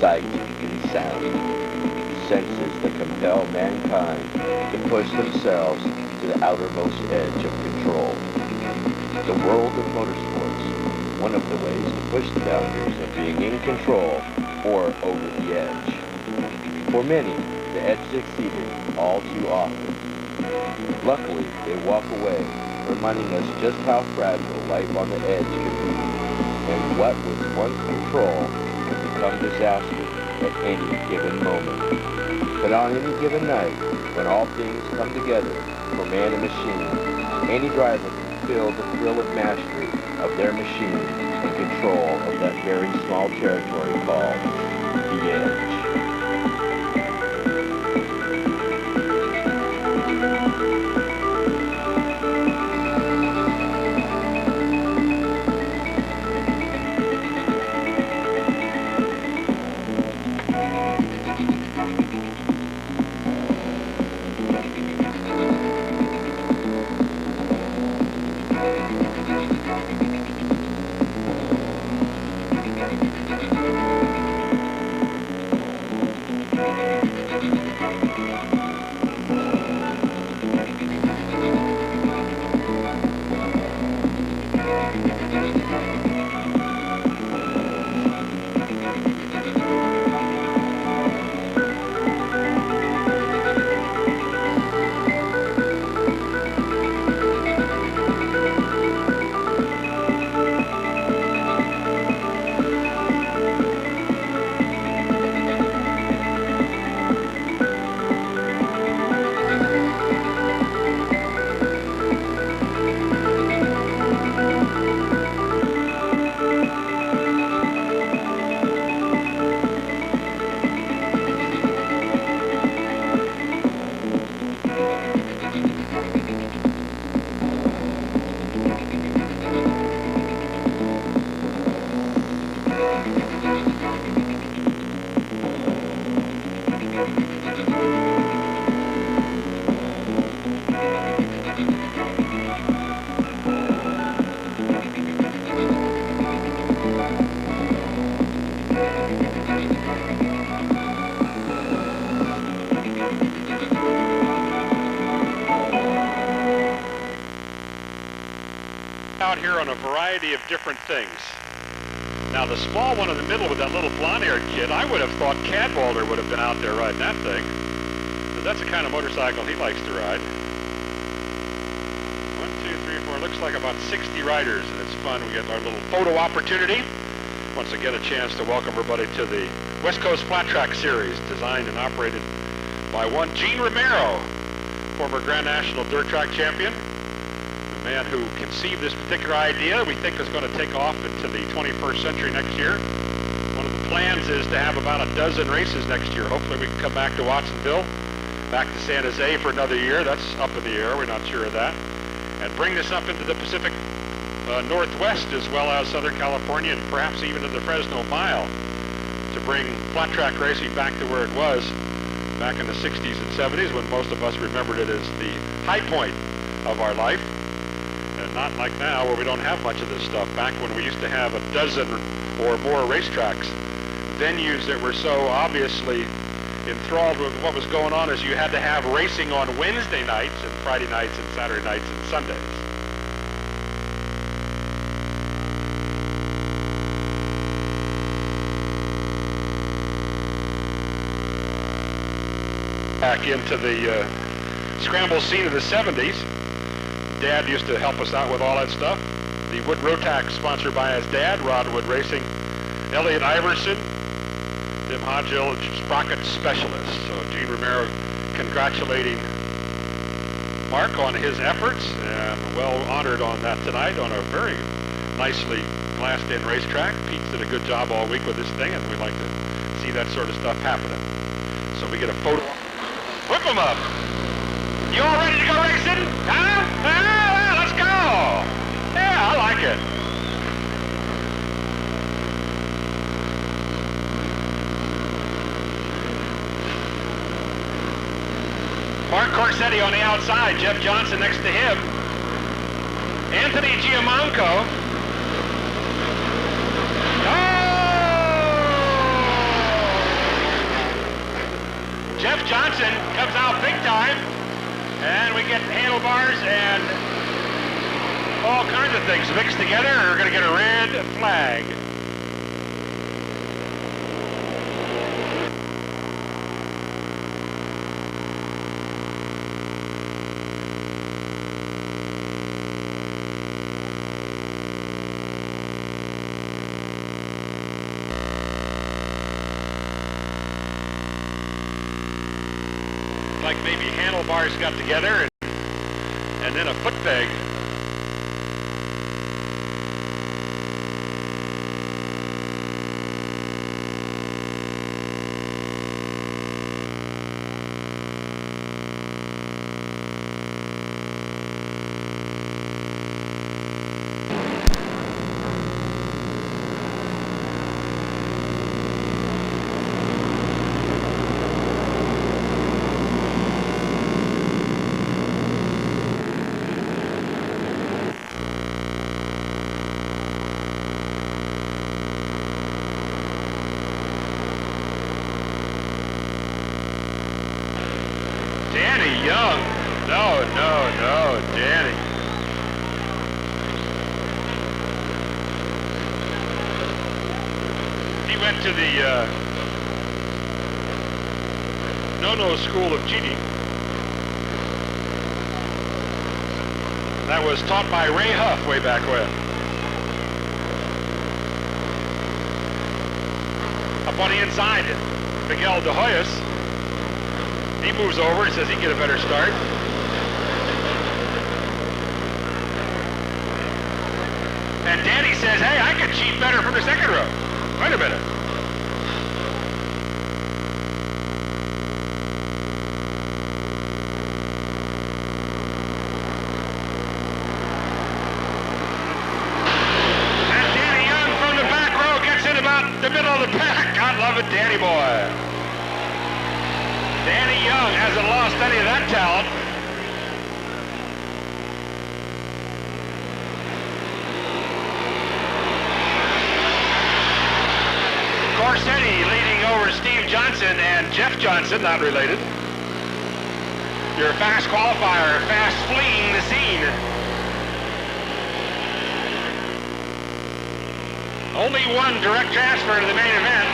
Sight and sound, senses that compel mankind to push themselves to the outermost edge of control. The world of motorsports, one of the ways to push the boundaries of being in control or over the edge. For many, the edge is exceeded all too often. Luckily, they walk away, reminding us just how fragile life on the edge can be, and what was once control can become disaster at any given moment. But on any given night, when all things come together for man and machine, any driver can feel the thrill of mastery of their machine and control of that very small territory called the edge. Out here on a variety of different things. Now the small one in the middle with that little blonde-haired kid, I would have thought Cadwalder would have been out there riding that thing, because that's the kind of motorcycle he likes to ride. 1, 2, 3, 4, looks like about 60 riders, and it's fun. We get our little photo opportunity. Once again, a chance to welcome everybody to the West Coast Flat Track Series, designed and operated by one Gene Romero, former Grand National Dirt Track champion. Man who conceived this particular idea, we think is going to take off into the 21st century next year. One of the plans is to have about a dozen races next year. Hopefully we can come back to Watsonville, back to San Jose for another year. That's up in the air, we're not sure of that. And bring this up into the Pacific Northwest as well as Southern California and perhaps even in the Fresno Mile to bring flat track racing back to where it was back in the 60s and 70s when most of us remembered it as the high point of our life. And not like now where we don't have much of this stuff. Back when we used to have a dozen or more racetracks, venues that were so obviously enthralled with what was going on as you had to have racing on Wednesday nights and Friday nights and Saturday nights and Sundays. Back into the scramble scene of the 70s. Dad used to help us out with all that stuff. The Wood Rotax, sponsored by his dad, Rod Wood Racing. Elliot Iverson, Tim Hodgill, sprocket specialist. So Gene Romero congratulating Mark on his efforts, and well honored on that tonight on a very nicely glassed-in racetrack. Pete's did a good job all week with this thing, and we'd like to see that sort of stuff happening. So we get a photo. Whip them up. You all ready to go racing? Huh? Well, let's go. Yeah, I like it. Mark Corsetti on the outside, Jeff Johnson next to him. Anthony Giamanco all kinds of things mixed together, and we're going to get a red flag. Like maybe handlebars got together and then a foot peg. Danny Young. No, Danny. He went to the no-no school of cheating. That was taught by Ray Huff way back when. Up on the inside, Miguel De Hoyos. He moves over and says he can get a better start. And Danny says, hey, I can cheat better from the second row. Wait a minute. And Danny Young from the back row gets in about the middle of the pack. God love it, Danny boy. Danny Young hasn't lost any of that talent. Corsetti leading over Steve Johnson and Jeff Johnson, not related. Your fast qualifier, fast fleeing the scene. Only one direct transfer to the main event.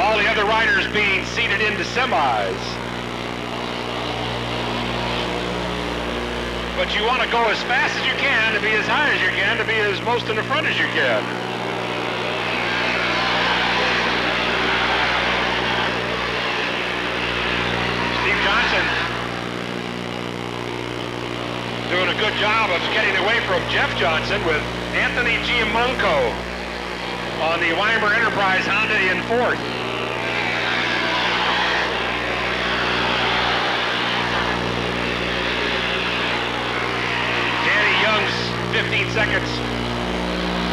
All the other riders being seated into semis. But you want to go as fast as you can, to be as high as you can, to be as most in the front as you can. Steve Johnson doing a good job of getting away from Jeff Johnson with Anthony Giamonco on the Weimer Enterprise Honda in fourth. Danny Young's 15 seconds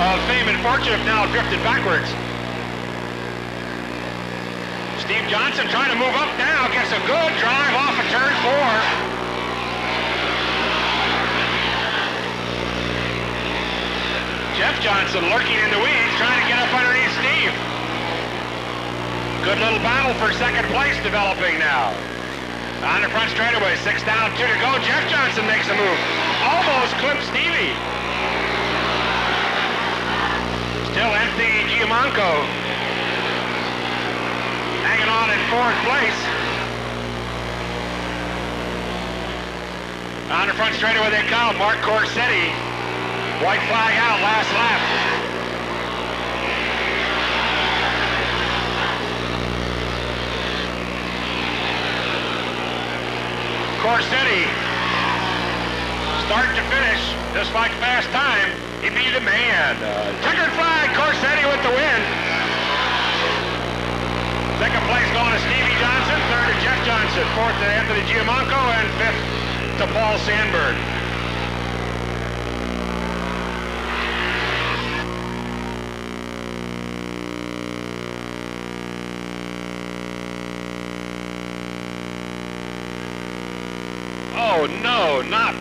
of fame and fortune have now drifted backwards. Steve Johnson trying to move up now, gets a good drive off of turn 4. Jeff Johnson lurking in the weeds, trying to get up underneath Steve. Good little battle for second place developing now. On the front straightaway, 6 down, 2 to go. Jeff Johnson makes a move. Almost clips Stevie. Still Anthony Giamonco hanging on in 4th place. On the front straightaway they come. Mark Corsetti. White flag out, last lap. Corsetti, start to finish, just like fast time, he'd be the man. Checkered flag, Corsetti with the win. Second place going to Stevie Johnson, third to Jeff Johnson, fourth to Anthony Giamonco, and fifth to Paul Sandberg. Oh no, not